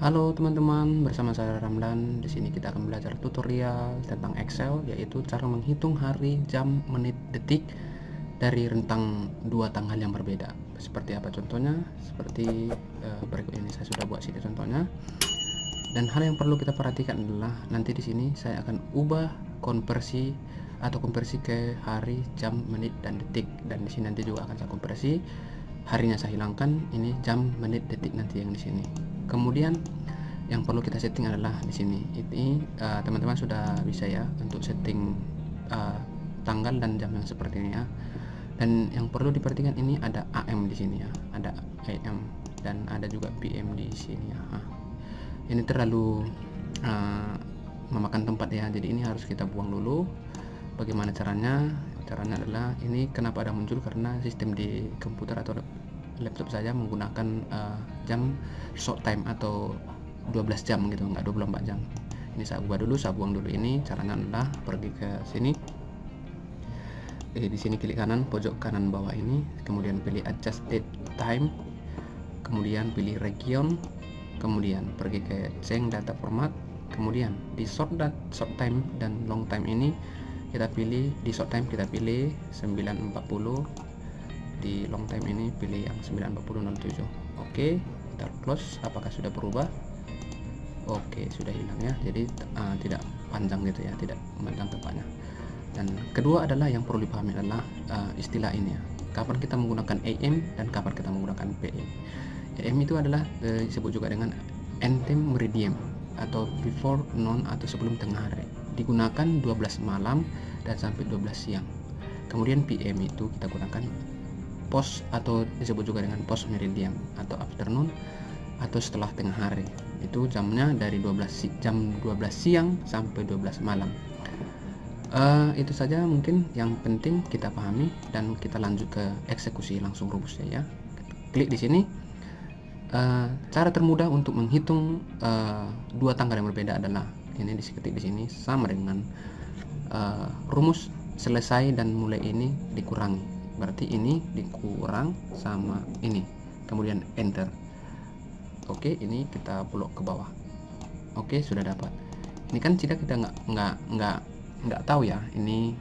Halo teman-teman, bersama saya Ramdan. Di sini kita akan belajar tutorial tentang Excel, yaitu cara menghitung hari, jam, menit, detik dari rentang dua tanggal yang berbeda. Seperti apa contohnya? Seperti berikut ini, saya sudah buat sini contohnya. Dan hal yang perlu kita perhatikan adalah nanti di sini saya akan ubah konversi ke hari, jam, menit, dan detik. Dan di sini nanti juga akan saya konversi. Harinya saya hilangkan, ini jam, menit, detik nanti yang di sini. Kemudian yang perlu kita setting adalah di sini. Ini teman-teman sudah bisa ya untuk setting tanggal dan jam yang seperti ini ya. Dan yang perlu diperhatikan ini ada AM di sini ya, ada AM dan ada juga PM di sini ya. Ini terlalu memakan tempat ya, jadi ini harus kita buang dulu. Bagaimana caranya? Caranya adalah ini kenapa ada muncul, karena sistem di komputer atau laptop saja menggunakan jam short time atau 12 jam gitu, enggak 24 jam. Ini saya ubah dulu, saya buang dulu. Ini caranya adalah pergi ke sini. Di sini klik kanan, pojok kanan bawah ini, kemudian pilih adjust date time, kemudian pilih region, kemudian pergi ke change data format, kemudian di short time dan long time ini kita pilih, di short time kita pilih 940, di long time ini pilih yang 940.07. Oke, kita close. Apakah sudah berubah? Oke, sudah hilang ya, jadi tidak panjang gitu ya, tidak panjang tempatnya. Dan kedua adalah yang perlu dipahami adalah istilah ini ya, kapan kita menggunakan AM dan kapan kita menggunakan PM. AM itu adalah disebut juga dengan anthem meridian atau before noon atau sebelum tengah hari, digunakan 12 malam dan sampai 12 siang. Kemudian PM itu kita gunakan post atau disebut juga dengan post meridian atau afternoon atau setelah tengah hari. Itu jamnya dari jam 12 siang sampai 12 malam. Itu saja mungkin yang penting kita pahami, dan kita lanjut ke eksekusi langsung rumusnya ya. Klik di sini. Cara termudah untuk menghitung dua tanggal yang berbeda adalah ini, diketik di sini sama dengan rumus selesai dan mulai ini dikurangi. Berarti ini dikurang sama ini, kemudian enter. Oke, ini kita blok ke bawah. Oke, sudah dapat. Ini kan kita nggak tahu ya ini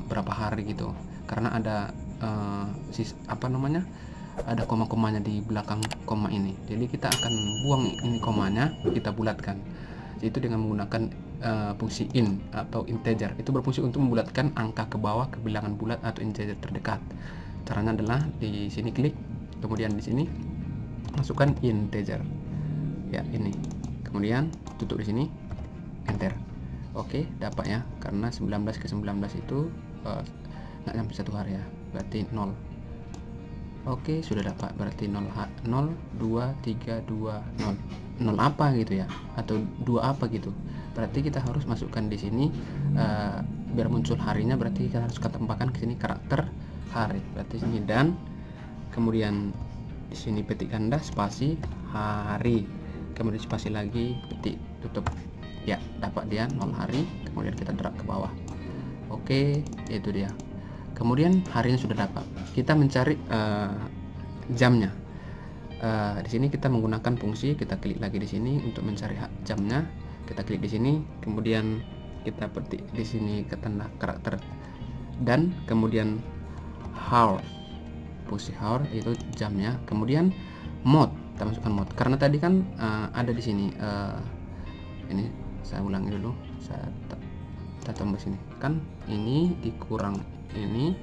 berapa hari gitu, karena ada ada koma-komanya di belakang koma ini. Jadi kita akan buang ini komanya, kita bulatkan. Itu dengan menggunakan fungsi in atau integer. Itu berfungsi untuk membulatkan angka ke bawah ke bilangan bulat atau integer terdekat. Caranya adalah di sini klik, kemudian di sini masukkan integer. Ya, ini. Kemudian tutup di sini, enter. Oke, dapat ya, karena 19 ke 19 itu nggak sampai 1 hari ya, berarti 0. Oke, sudah dapat, berarti 0, 2, 3, 2, 0. 0 apa gitu ya, atau 2 apa gitu. Berarti kita harus masukkan di sini biar muncul harinya, berarti kita harus tambahkan ke sini karakter hari. Berarti sini dan, kemudian di sini petik ganda spasi hari, kemudian spasi lagi, petik tutup. Ya, dapat dia 0 hari, kemudian kita drag ke bawah. Oke, itu dia. Kemudian harinya sudah dapat. Kita mencari jamnya. Di sini kita menggunakan fungsi, kita klik lagi di sini untuk mencari jamnya. Kita klik di sini, kemudian kita petik di sini ke tanda karakter dan kemudian hour. Fungsi hour itu jamnya. Kemudian mode, kita masukkan mode. Karena tadi kan ada di sini ini. Saya ulangi dulu, saya tambah sini kan, ini dikurang ini.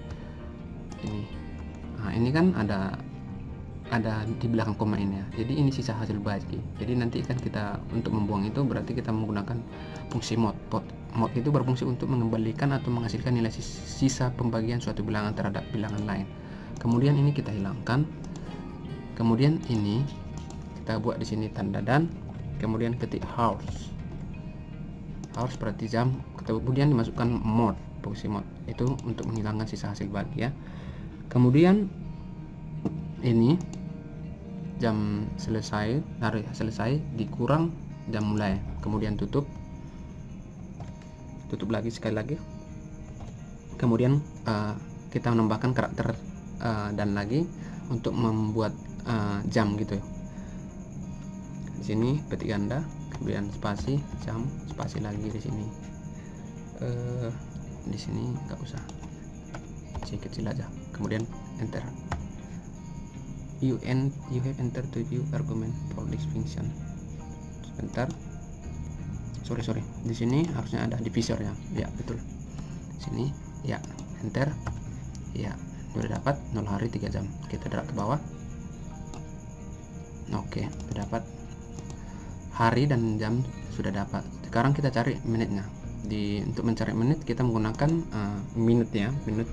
Nah, ini kan ada di belakang koma ini ya, jadi ini sisa hasil bagi. Jadi nanti kan kita untuk membuang itu berarti kita menggunakan fungsi mode. Mode itu berfungsi untuk mengembalikan atau menghasilkan nilai sisa pembagian suatu bilangan terhadap bilangan lain. Kemudian ini kita hilangkan, kemudian ini kita buat di sini tanda dan, kemudian ketik hours berarti jam, kemudian dimasukkan mode, fungsi mode itu untuk menghilangkan sisa hasil bagi ya. Kemudian ini jam selesai, hari selesai dikurang jam mulai, kemudian tutup lagi sekali lagi. Kemudian kita menambahkan karakter dan lagi untuk membuat jam gitu ya. Di sini petik ganda, kemudian spasi, jam, spasi lagi di sini. Di sini nggak usah, kecil aja. Kemudian enter. You have entered to view argument for this function. Sebentar. Sorry. Di sini harusnya ada divisor ya. Ya, betul. Sini, ya, enter. Ya, sudah dapat 0 hari 3 jam. Kita drag ke bawah. Oke, sudah dapat hari dan jam sudah dapat. Sekarang kita cari menitnya. Untuk mencari menit kita menggunakan minute ya. Minute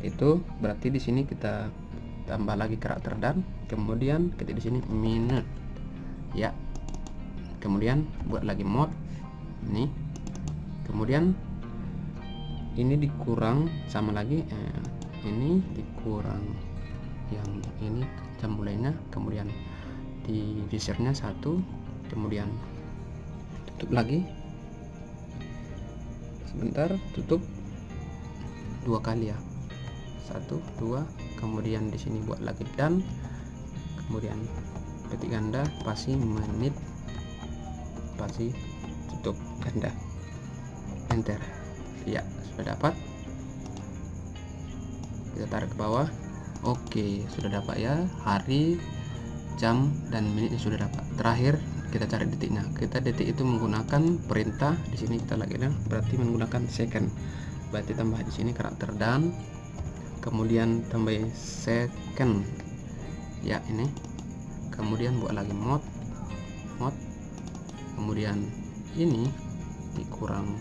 itu berarti di sini kita tambah lagi karakter dan kemudian ketik di sini minute ya. Kemudian buat lagi mode ini. Kemudian ini dikurang sama lagi ini dikurang yang ini jam mulainya, kemudian di visornya 1, kemudian tutup lagi sebentar, tutup 2 kali ya, 1 2, kemudian di sini buat lagi dan kemudian petik ganda, spasi, menit, spasi, tutup ganda, enter. Ya, sudah dapat. Kita tarik ke bawah. Oke, sudah dapat ya, hari, jam dan menitnya sudah dapat. Terakhir kita cari detiknya. Kita detik itu menggunakan perintah. Di sini kita lagi berarti menggunakan second. Berarti tambah di sini karakter dan kemudian tambah second. Ya, ini. Kemudian buat lagi mode. Kemudian ini dikurang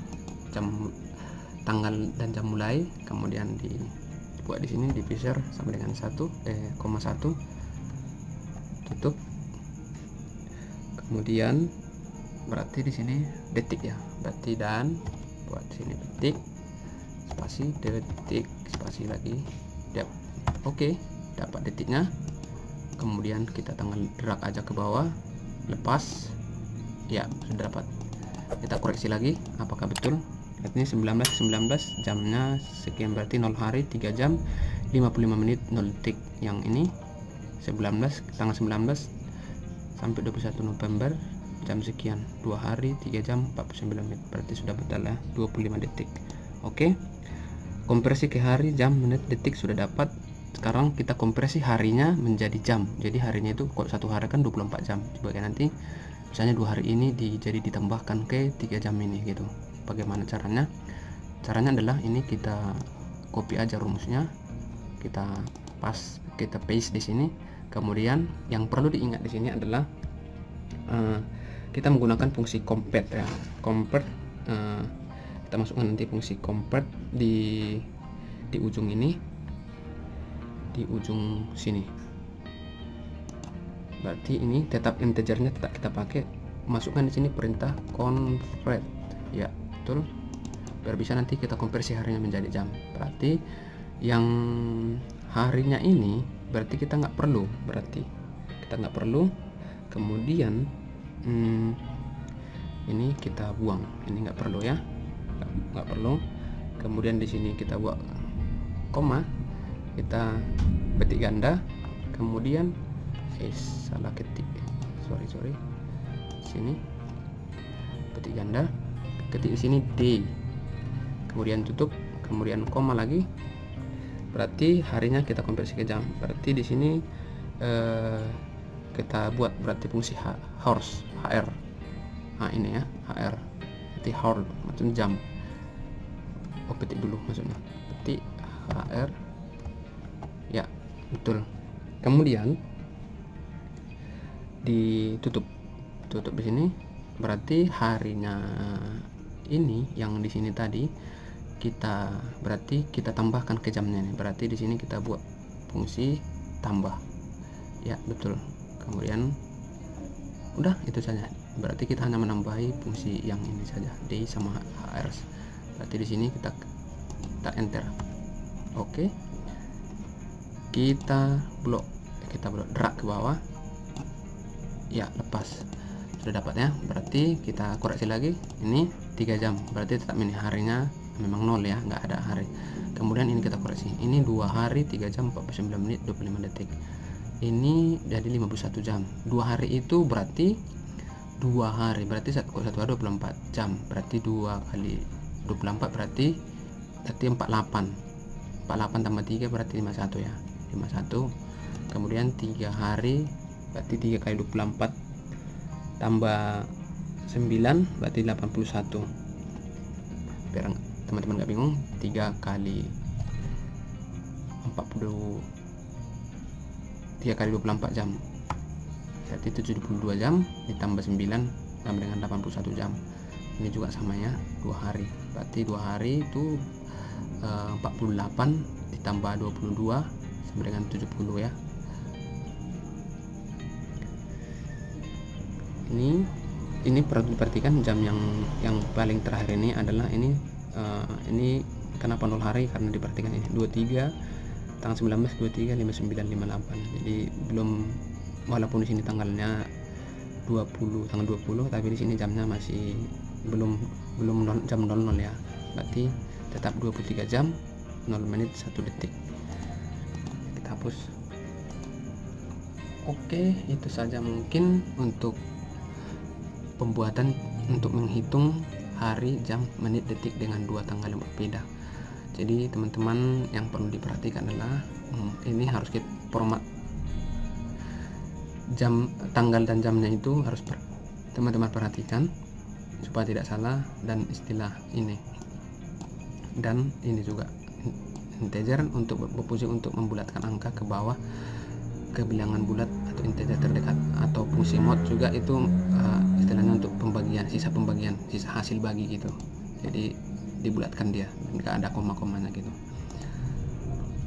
jam, tanggal dan jam mulai, kemudian dibuat di sini divisor sama dengan 1,1, tutup. Kemudian berarti di sini detik ya, berarti dan buat sini detik, spasi, detik, spasi lagi. Oke, dapat detiknya. Kemudian kita drag aja ke bawah, lepas. Ya, sudah dapat. Kita koreksi lagi apakah betul. Ini 19 jamnya sekian, berarti 0 hari 3 jam 55 menit 0 detik. Yang ini tanggal 19 sampai 21 November jam sekian, 2 hari 3 jam 49 menit, berarti sudah betul ya, 25 detik. Oke, konversi ke hari, jam, menit, detik sudah dapat. Sekarang kita konversi harinya menjadi jam. Jadi harinya itu kalau 1 hari kan 24 jam, sebagai nanti misalnya 2 hari ini jadi ditambahkan ke 3 jam ini gitu. Bagaimana caranya? Caranya adalah ini kita copy aja rumusnya, kita paste di sini. Kemudian yang perlu diingat di sini adalah kita menggunakan fungsi convert ya. Convert, kita masukkan nanti fungsi convert di ujung ini, di ujung sini. Berarti ini tetap integernya tetap kita pakai. Masukkan di sini perintah convert ya, betul, biar bisa nanti kita konversi harinya menjadi jam. Berarti yang harinya ini berarti kita nggak perlu, kemudian ini kita buang, ini nggak perlu ya, nggak perlu. Kemudian di sini kita buat koma, kita petik ganda, kemudian salah ketik, sorry, sini petik ganda, ketik di sini D, kemudian tutup, kemudian koma lagi. Berarti harinya kita konversi ke jam. Berarti di sini kita buat berarti fungsi hours, hr. Nah ini ya, hr. Berarti hour macam jam. Oh, petik dulu maksudnya. Petik hr. Ya, betul. Kemudian ditutup. Tutup di sini. Berarti harinya ini yang di sini tadi berarti kita tambahkan ke jamnya nih. Berarti di sini kita buat fungsi tambah. Ya, betul. Kemudian udah itu saja. Berarti kita hanya menambahi fungsi yang ini saja, D sama HR. Berarti di sini kita enter. Oke. Kita blok drag ke bawah. Ya, lepas. Sudah dapat ya. Berarti kita koreksi lagi. Ini 3 jam. Berarti tetap ini harinya memang 0 ya, nggak ada hari. Kemudian ini kita koreksi, ini 2 hari 3 jam 49 menit 25 detik, ini jadi 51 jam. 2 hari itu berarti 2 hari, berarti kalau 1 hari 24 jam, berarti 2 kali 24 berarti 48 tambah 3 berarti 51 ya, 51. Kemudian 3 hari berarti 3 kali 24 tambah 9 berarti 81. Biar teman-teman gak bingung, 3 kali 24 jam berarti 72 jam ditambah 9 sama dengan 81 jam. Ini juga sama ya, 2 hari, berarti 2 hari itu 48 ditambah 22 sama dengan 70 ya. Ini perlu diperhatikan, jam yang paling terakhir ini adalah ini kenapa 0 hari, karena diperhatikan ini 23 tanggal 19, 23, 59, 58. Jadi belum, walaupun di sini tanggalnya 20 tanggal 20, tapi di sini jamnya masih belum jam 00 ya. Berarti tetap 23 jam 0 menit 1 detik. Kita hapus. Oke, itu saja mungkin untuk pembuatan untuk menghitung hari, jam, menit, detik dengan 2 tanggal yang berbeda. Jadi teman-teman yang perlu diperhatikan adalah ini harus kita format jam, tanggal dan jamnya itu harus teman-teman perhatikan supaya tidak salah, dan istilah ini dan ini juga integer untuk berfungsi untuk membulatkan angka ke bawah ke bilangan bulat atau integer terdekat, atau fungsi mod juga itu istilahnya untuk pembagian, sisa hasil bagi gitu. Jadi dibulatkan dia, nggak ada koma-komanya gitu.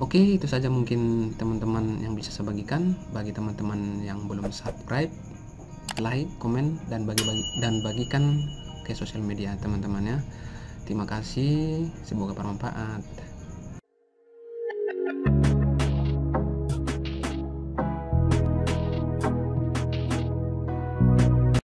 Oke, itu saja mungkin teman-teman yang bisa saya bagikan. Bagi teman-teman yang belum subscribe, like, komen, dan bagikan ke sosial media teman-temannya. Terima kasih, semoga bermanfaat.